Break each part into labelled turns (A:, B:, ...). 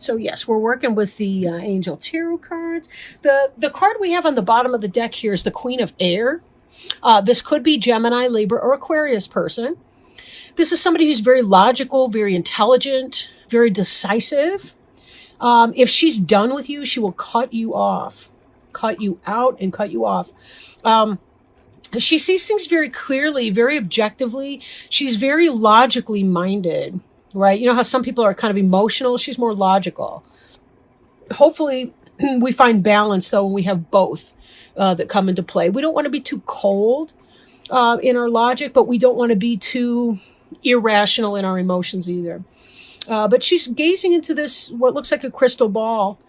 A: So yes, we're working with the Angel Tarot cards. The card we have on the bottom of the deck here is the Queen of Air. This could be Gemini, Libra, or Aquarius person. This is somebody who's very logical, very intelligent, very decisive. If she's done with you, she will cut you off, cut you out and cut you off. She sees things very clearly, very objectively. She's very logically minded, right? You know how some people are kind of emotional? She's more logical. Hopefully, we find balance, though, when we have both that come into play. We don't want to be too cold in our logic, but we don't want to be too irrational in our emotions either. But she's gazing into this, what looks like a crystal ball,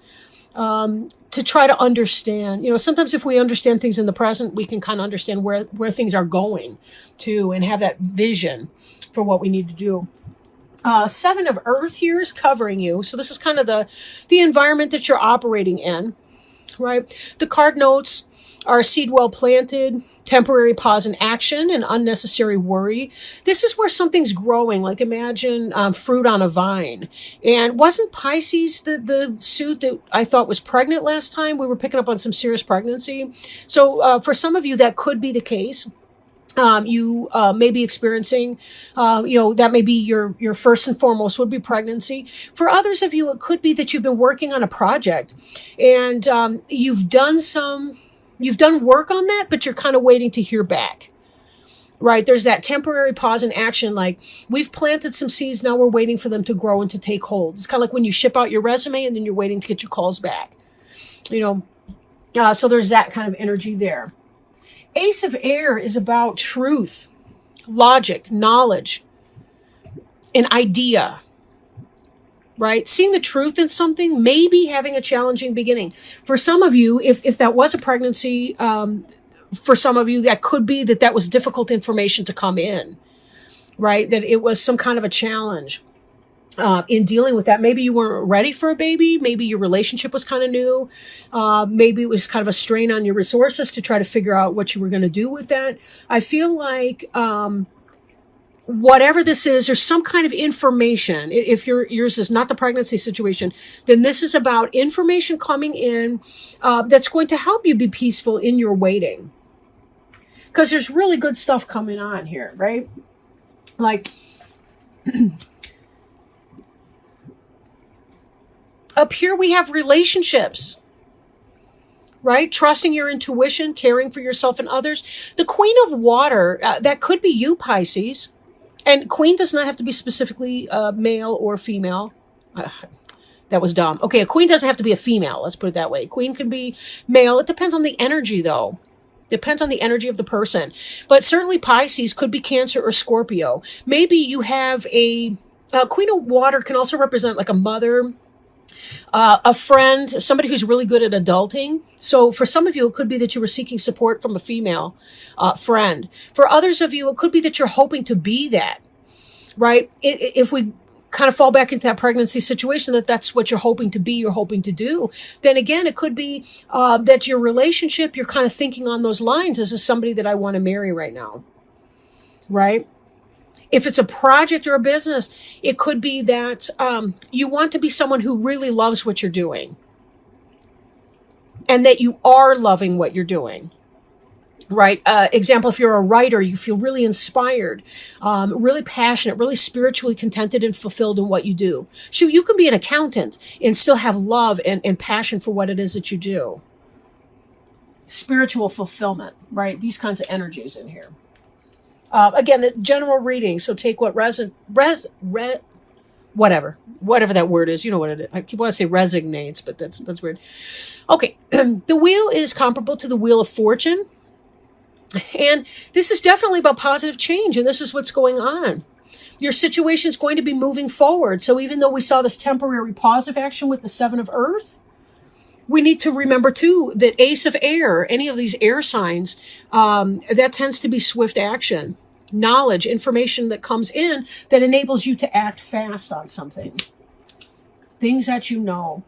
A: to try to understand. You know, sometimes if we understand things in the present, we can kind of understand where things are going to and have that vision for what we need to do. Seven of Earth here is covering you. So this is kind of the environment that you're operating in, right? The card notes are seed well planted, temporary pause in action, and unnecessary worry. This is where something's growing, like imagine fruit on a vine. And wasn't Pisces the suit that I thought was pregnant last time? We were picking up on some serious pregnancy. So for some of you, that could be the case. You may be experiencing, that may be your first and foremost would be pregnancy. For others of you, it could be that you've been working on a project and you've done work on that, but you're kind of waiting to hear back, right? There's that temporary pause in action. Like we've planted some seeds. Now we're waiting for them to grow and to take hold. It's kind of like when you ship out your resume and then you're waiting to get your calls back, so there's that kind of energy there. Ace of Air is about truth, logic, knowledge, an idea, right? Seeing the truth in something, maybe having a challenging beginning. For some of you, if that was a pregnancy, for some of you, that could be that was difficult information to come in, right? That it was some kind of a challenge in dealing with that. Maybe you weren't ready for a baby. Maybe your relationship was kind of new. Maybe it was kind of a strain on your resources to try to figure out what you were going to do with that. I feel like whatever this is, there's some kind of information. If yours is not the pregnancy situation, then this is about information coming in that's going to help you be peaceful in your waiting. Because there's really good stuff coming on here, right? Like up here we have relationships, right? Trusting your intuition, caring for yourself and others. The Queen of Water, that could be you, Pisces. And queen does not have to be specifically male or female. That was dumb. Okay, a queen doesn't have to be a female. Let's put it that way. Queen can be male. It depends on the energy, though. Depends on the energy of the person. But certainly Pisces could be Cancer or Scorpio. Maybe you have a Queen of Water can also represent like a mother, a friend, somebody who's really good at adulting. So for some of you, it could be that you were seeking support from a female friend. For others of you, it could be that you're hoping to be that, right? If we kind of fall back into that pregnancy situation, that's what you're hoping to be, you're hoping to do, then again, it could be that your relationship, you're kind of thinking on those lines. This is somebody that I want to marry right now, right? If it's a project or a business, it could be that you want to be someone who really loves what you're doing and that you are loving what you're doing, right? Example, if you're a writer, you feel really inspired, really passionate, really spiritually contented and fulfilled in what you do. So you can be an accountant and still have love and passion for what it is that you do. Spiritual fulfillment, right? These kinds of energies in here. Again, the general reading. So take what whatever that word is. You know what it is. I keep want to say resignates, but that's weird. Okay. The wheel is comparable to the Wheel of Fortune. And this is definitely about positive change. And this is what's going on. Your situation is going to be moving forward. So even though we saw this temporary pause of action with the Seven of Earth, we need to remember, too, that Ace of Air, any of these air signs, that tends to be swift action, knowledge, information that comes in that enables you to act fast on something, things that you know.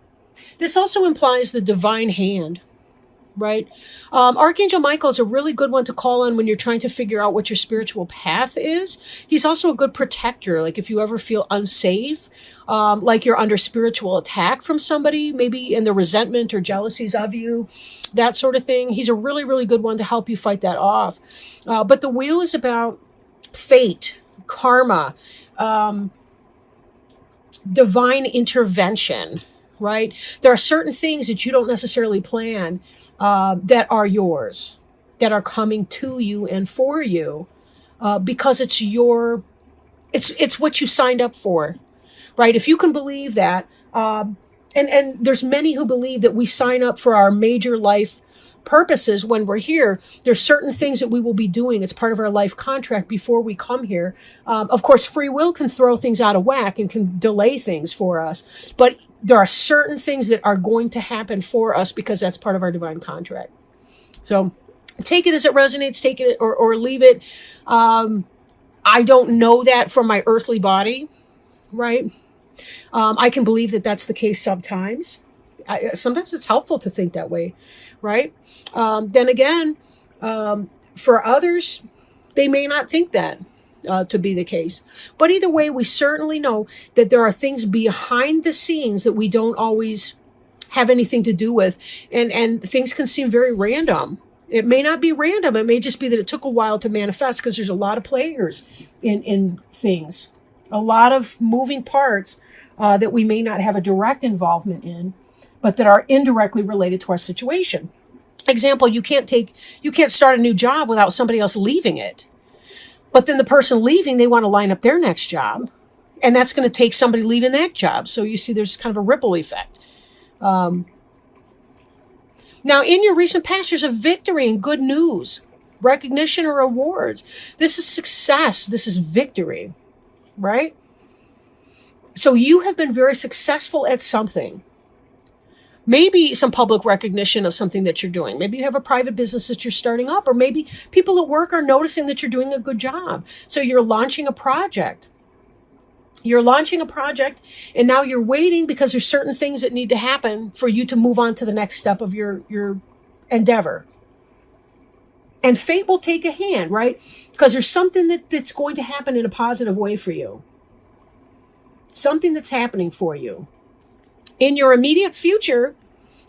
A: This also implies the divine hand, right? Archangel Michael is a really good one to call on when you're trying to figure out what your spiritual path is. He's also a good protector. Like if you ever feel unsafe, like you're under spiritual attack from somebody, maybe in the resentment or jealousies of you, that sort of thing. He's a really, really good one to help you fight that off. But the wheel is about fate, karma, divine intervention, right? There are certain things that you don't necessarily plan that are yours, that are coming to you and for you, because it's it's what you signed up for, right? If you can believe that, and there's many who believe that we sign up for our major life purposes when we're here. There's certain things that we will be doing. It's part of our life contract before we come here. Of course, free will can throw things out of whack and can delay things for us. But there are certain things that are going to happen for us because that's part of our divine contract. So take it as it resonates, take it or leave it. I don't know that from my earthly body, right? I can believe that that's the case sometimes. Sometimes it's helpful to think that way, right? Then again, for others, they may not think that to be the case. But either way, we certainly know that there are things behind the scenes that we don't always have anything to do with. And things can seem very random. It may not be random. It may just be that it took a while to manifest because there's a lot of players in things, a lot of moving parts that we may not have a direct involvement in, but that are indirectly related to our situation. Example, you can't start a new job without somebody else leaving it. But then the person leaving, they want to line up their next job. And that's going to take somebody leaving that job. So you see there's kind of a ripple effect. Now, in your recent past, there's a victory and good news, recognition or awards. This is success. This is victory, right? So you have been very successful at something. Maybe some public recognition of something that you're doing. Maybe you have a private business that you're starting up, or maybe people at work are noticing that you're doing a good job. So you're launching a project. And now you're waiting because there's certain things that need to happen for you to move on to the next step of your endeavor. And fate will take a hand, right? Because there's something that's going to happen in a positive way for you. Something that's happening for you. In your immediate future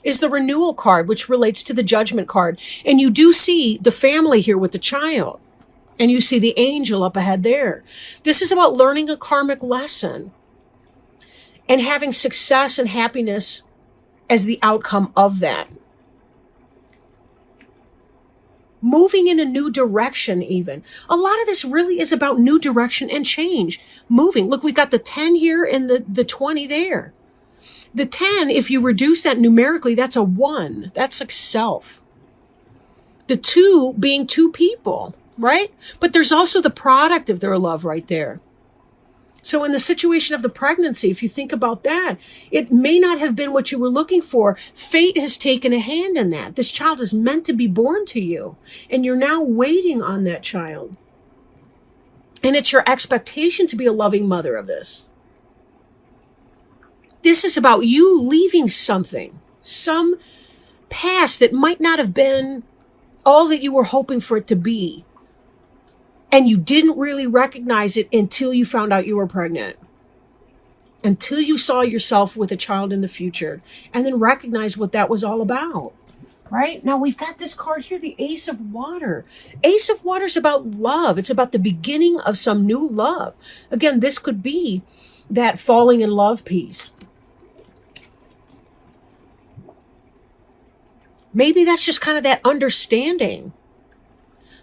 A: is the renewal card, which relates to the judgment card. And you do see the family here with the child. And you see the angel up ahead there. This is about learning a karmic lesson and having success and happiness as the outcome of that. Moving in a new direction even. A lot of this really is about new direction and change. Moving. Look, we got the 10 here and the 20 there. The 10, if you reduce that numerically, that's a 1. That's like self. The 2 being 2 people, right? But there's also the product of their love right there. So in the situation of the pregnancy, if you think about that, it may not have been what you were looking for. Fate has taken a hand in that. This child is meant to be born to you, and you're now waiting on that child. And it's your expectation to be a loving mother of this. This is about you leaving something, some past that might not have been all that you were hoping for it to be. And you didn't really recognize it until you found out you were pregnant. Until you saw yourself with a child in the future. And then recognized what that was all about. Right? Now we've got this card here, the Ace of Water. Ace of Water is about love. It's about the beginning of some new love. Again, this could be that falling in love piece. Maybe that's just kind of that understanding.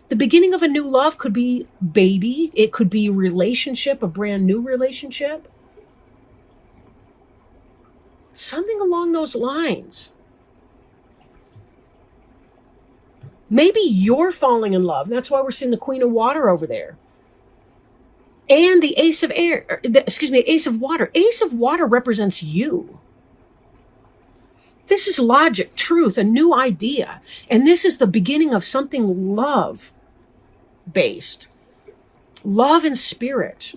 A: The beginning of a new love could be baby. It could be relationship, a brand new relationship. Something along those lines. Maybe you're falling in love. That's why we're seeing the Queen of Water over there. And the Ace of Ace of Water. Ace of Water represents you. This is logic, truth, a new idea. And this is the beginning of something love-based. Love and spirit.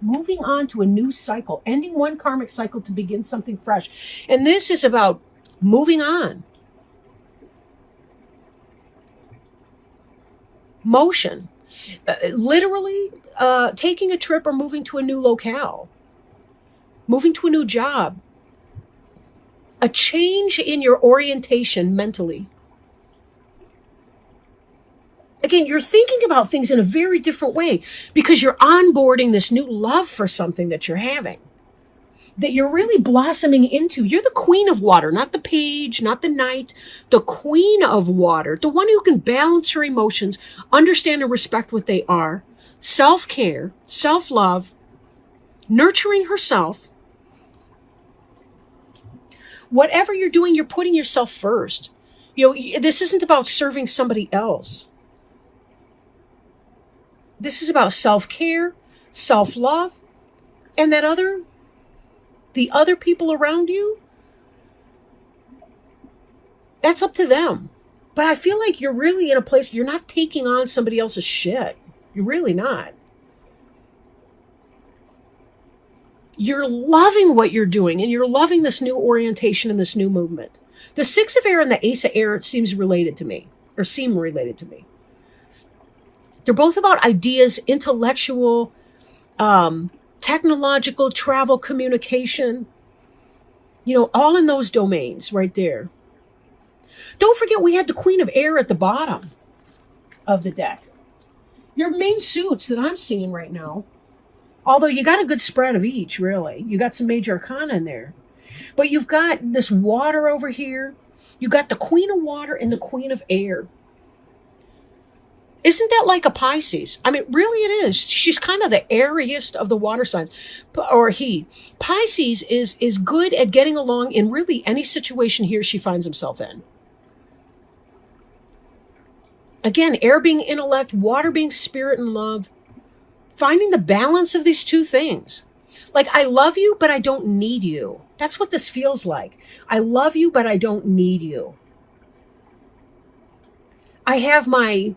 A: Moving on to a new cycle. Ending one karmic cycle to begin something fresh. And this is about moving on, motion, literally taking a trip or moving to a new locale, moving to a new job, a change in your orientation mentally. Again, you're thinking about things in a very different way because you're onboarding this new love for something that you're having, that you're really blossoming into. You're the queen of water, not the page, not the knight, the queen of water, the one who can balance her emotions, understand and respect what they are, self-care, self-love, nurturing herself. Whatever you're doing, you're putting yourself first. This isn't about serving somebody else. This is about self-care, self-love, and the other people around you, that's up to them. But I feel like you're really in a place, you're not taking on somebody else's shit. You're really not. You're loving what you're doing, and you're loving this new orientation and this new movement. The Six of Air and the Ace of Air seem related to me. They're both about ideas, intellectual, technological, travel, communication, all in those domains right there. Don't forget we had the Queen of Air at the bottom of the deck. Your main suits that I'm seeing right now, although you got a good spread of each, really. You got some major arcana in there. But you've got this water over here. You got the Queen of Water and the Queen of Air. Isn't that like a Pisces? I mean, really it is. She's kind of the airiest of the water signs, or he. Pisces is good at getting along in really any situation he or she finds himself in. Again, air being intellect, water being spirit and love. Finding the balance of these two things. Like, I love you, but I don't need you. That's what this feels like. I love you, but I don't need you. I have my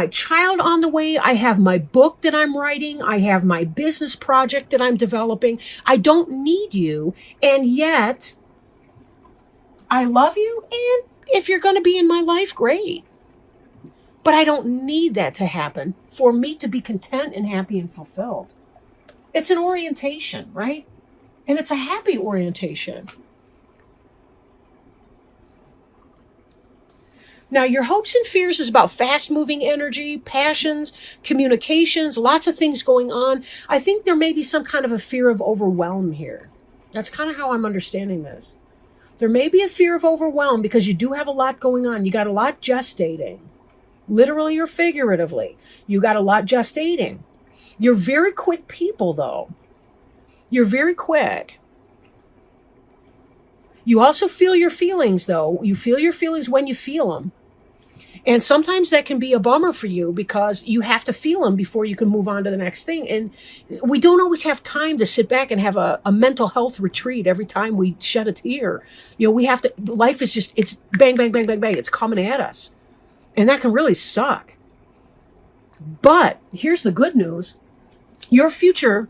A: child on the way. I have my book that I'm writing. I have my business project that I'm developing. I don't need you. And yet, I love you. And if you're going to be in my life, great. But I don't need that to happen for me to be content and happy and fulfilled. It's an orientation, right? And it's a happy orientation. Now, your hopes and fears is about fast-moving energy, passions, communications, lots of things going on. I think there may be some kind of a fear of overwhelm here. That's kind of how I'm understanding this. There may be a fear of overwhelm because you do have a lot going on. You got a lot gestating, literally or figuratively. You got a lot gestating. You're very quick people, though. You're very quick. You also feel your feelings, though. You feel your feelings when you feel them. And sometimes that can be a bummer for you because you have to feel them before you can move on to the next thing. And we don't always have time to sit back and have a mental health retreat every time we shed a tear. We have to, life is just, it's bang, bang, bang, bang, bang. It's coming at us. And that can really suck. But here's the good news. Your future,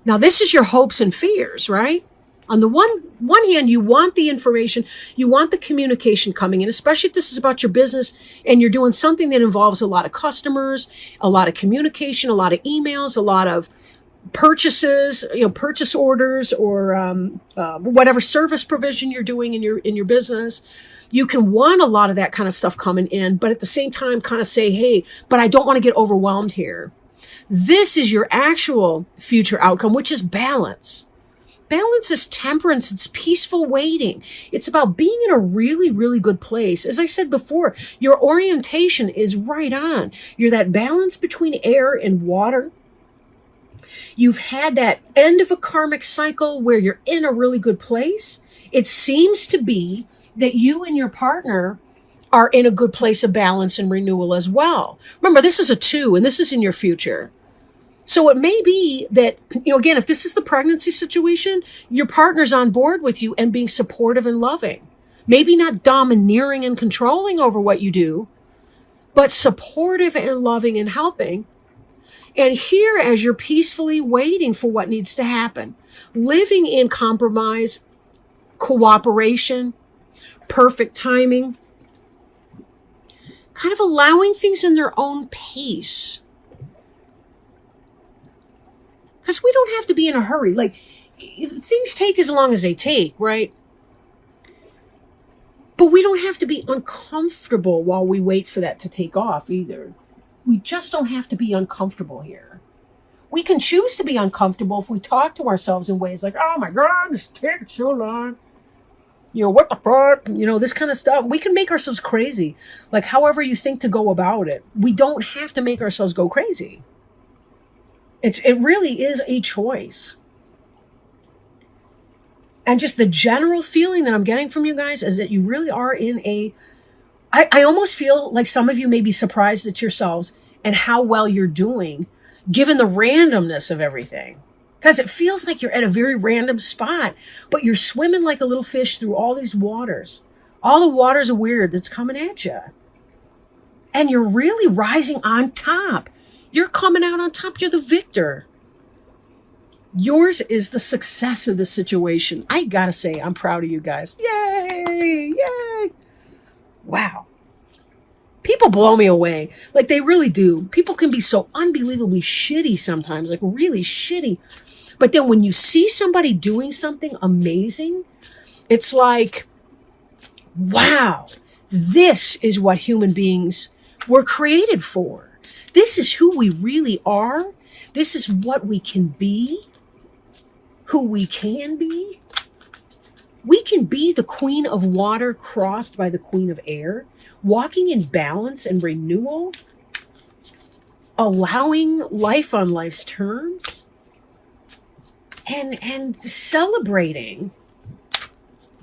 A: now this is your hopes and fears, right? On the one hand, you want the information, you want the communication coming in, especially if this is about your business and you're doing something that involves a lot of customers, a lot of communication, a lot of emails, a lot of purchases, purchase orders, or whatever service provision you're doing in your business. You can want a lot of that kind of stuff coming in, but at the same time kind of say, hey, but I don't want to get overwhelmed here. This is your actual future outcome, which is balance. Balance is temperance. It's peaceful waiting. It's about being in a really, really good place. As I said before, your orientation is right on. You're that balance between air and water. You've had that end of a karmic cycle where you're in a really good place. It seems to be that you and your partner are in a good place of balance and renewal as well. Remember, this is a 2, and this is in your future. So it may be that, again, if this is the pregnancy situation, your partner's on board with you and being supportive and loving. Maybe not domineering and controlling over what you do, but supportive and loving and helping. And here, as you're peacefully waiting for what needs to happen, living in compromise, cooperation, perfect timing, kind of allowing things in their own pace. Because we don't have to be in a hurry. Like, things take as long as they take, right? But we don't have to be uncomfortable while we wait for that to take off either. We just don't have to be uncomfortable here. We can choose to be uncomfortable if we talk to ourselves in ways like, oh my God, this takes so long. What the fuck? This kind of stuff. We can make ourselves crazy. Like, however you think to go about it. We don't have to make ourselves go crazy. It really is a choice. And just the general feeling that I'm getting from you guys is that you really are in I almost feel like some of you may be surprised at yourselves and how well you're doing, given the randomness of everything. Because it feels like you're at a very random spot, but you're swimming like a little fish through all these waters. All the waters are weird that's coming at you. And you're really rising on top. You're coming out on top. You're the victor. Yours is the success of the situation. I gotta say, I'm proud of you guys. Yay! Yay! Wow. People blow me away. Like, they really do. People can be so unbelievably shitty sometimes, like really shitty. But then when you see somebody doing something amazing, it's like, wow, this is what human beings were created for. This is who we really are. This is what we can be, who we can be. We can be the queen of water crossed by the queen of air, walking in balance and renewal, allowing life on life's terms, and celebrating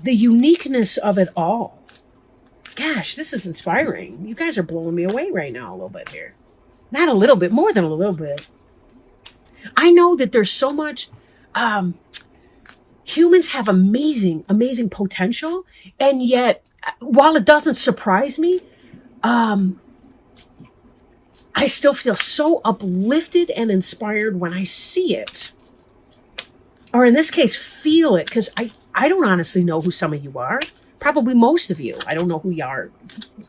A: the uniqueness of it all. Gosh, this is inspiring. You guys are blowing me away right now a little bit here. Not a little bit, more than a little bit. I know that there's so much... humans have amazing, amazing potential. And yet, while it doesn't surprise me, I still feel so uplifted and inspired when I see it. Or in this case, feel it. Because I don't honestly know who some of you are. Probably most of you. I don't know who you are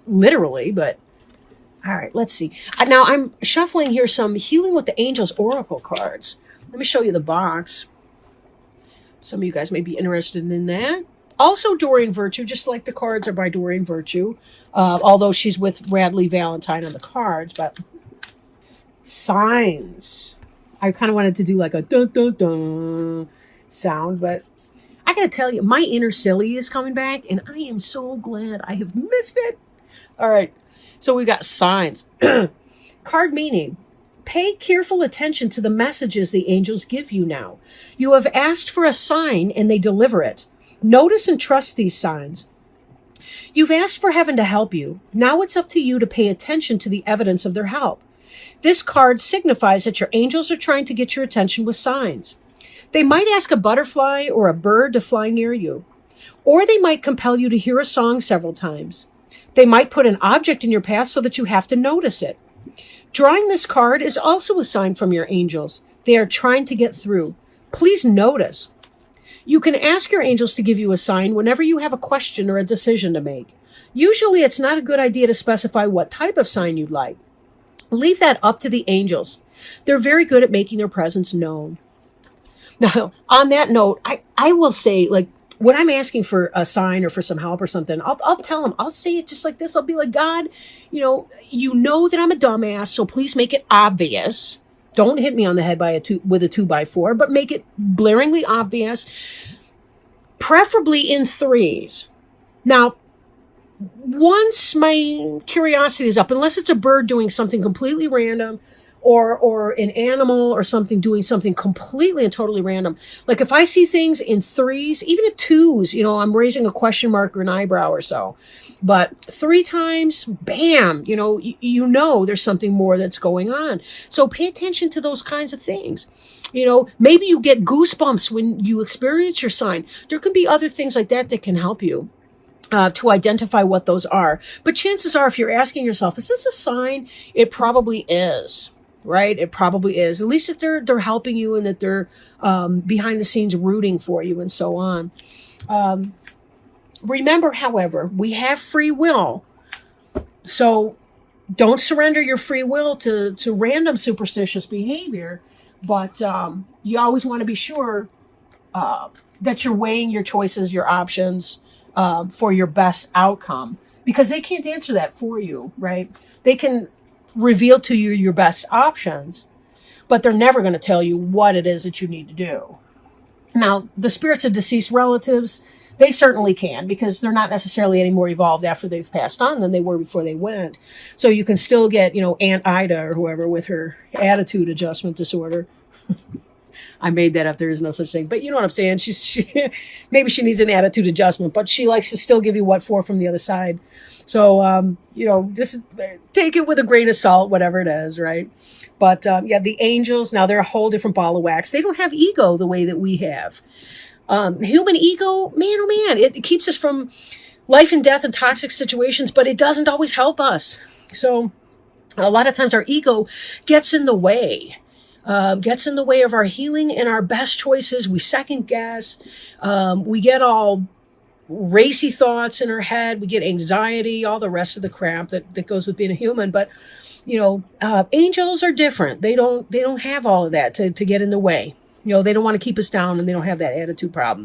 A: literally, but... All right, let's see. Now, I'm shuffling here some Healing with the Angels Oracle cards. Let me show you the box. Some of you guys may be interested in that. Also, Doreen Virtue, just like the cards are by Doreen Virtue, although she's with Radley Valentine on the cards. But signs. I kind of wanted to do like a dun dun dun sound, but I gotta tell you, my inner silly is coming back, and I am so glad I have missed it. All right, so we got signs. Card meaning. Pay careful attention to the messages the angels give you now. You have asked for a sign and they deliver it. Notice and trust these signs. You've asked for heaven to help you. Now it's up to you to pay attention to the evidence of their help. This card signifies that your angels are trying to get your attention with signs. They might ask a butterfly or a bird to fly near you. Or they might compel you to hear a song several times. They might put an object in your path so that you have to notice it. Drawing this card is also a sign from your angels. They are trying to get through. Please notice. You can ask your angels to give you a sign whenever you have a question or a decision to make. Usually it's not a good idea to specify what type of sign you'd like. Leave that up to the angels. They're very good at making their presence known. Now, on that note, I will say, like, when I'm asking for a sign or for some help or something, I'll tell them, I'll say it just like this. I'll be like, God, you know that I'm a dumbass, so please make it obvious. Don't hit me on the head with a 2x4, but make it blaringly obvious, preferably in threes. Now, once my curiosity is up, unless it's a bird doing something completely random, or an animal or something doing something completely and totally random. Like if I see things in threes, even at twos, I'm raising a question mark or an eyebrow or so. But 3 times, bam, you know there's something more that's going on. So pay attention to those kinds of things. Maybe you get goosebumps when you experience your sign. There could be other things like that can help you. To identify what those are. But chances are, if you're asking yourself, is this a sign? It probably is. right? It probably is. At least if they're helping you and that they're behind the scenes rooting for you and so on. Remember, however, we have free will. So don't surrender your free will to random superstitious behavior. But you always want to be sure that you're weighing your choices, your options for your best outcome. Because they can't answer that for you, right? They can reveal to you your best options, but they're never going to tell you what it is that you need to do. Now, the spirits of deceased relatives, they certainly can, because they're not necessarily any more evolved after they've passed on than they were before they went. So you can still get, Aunt Ida or whoever with her attitude adjustment disorder. I made that up. There is no such thing. But you know what I'm saying? Maybe she needs an attitude adjustment, but she likes to still give you what for from the other side. So, just take it with a grain of salt, whatever it is, right? But the angels, now they're a whole different ball of wax. They don't have ego the way that we have. Human ego, man, oh man, it keeps us from life and death and toxic situations, but it doesn't always help us. So a lot of times our ego gets in the way. Gets in the way of our healing and our best choices. We second guess. We get all racy thoughts in our head. We get anxiety, all the rest of the crap that goes with being a human. But, angels are different. They don't have all of that to get in the way. They don't want to keep us down, and they don't have that attitude problem.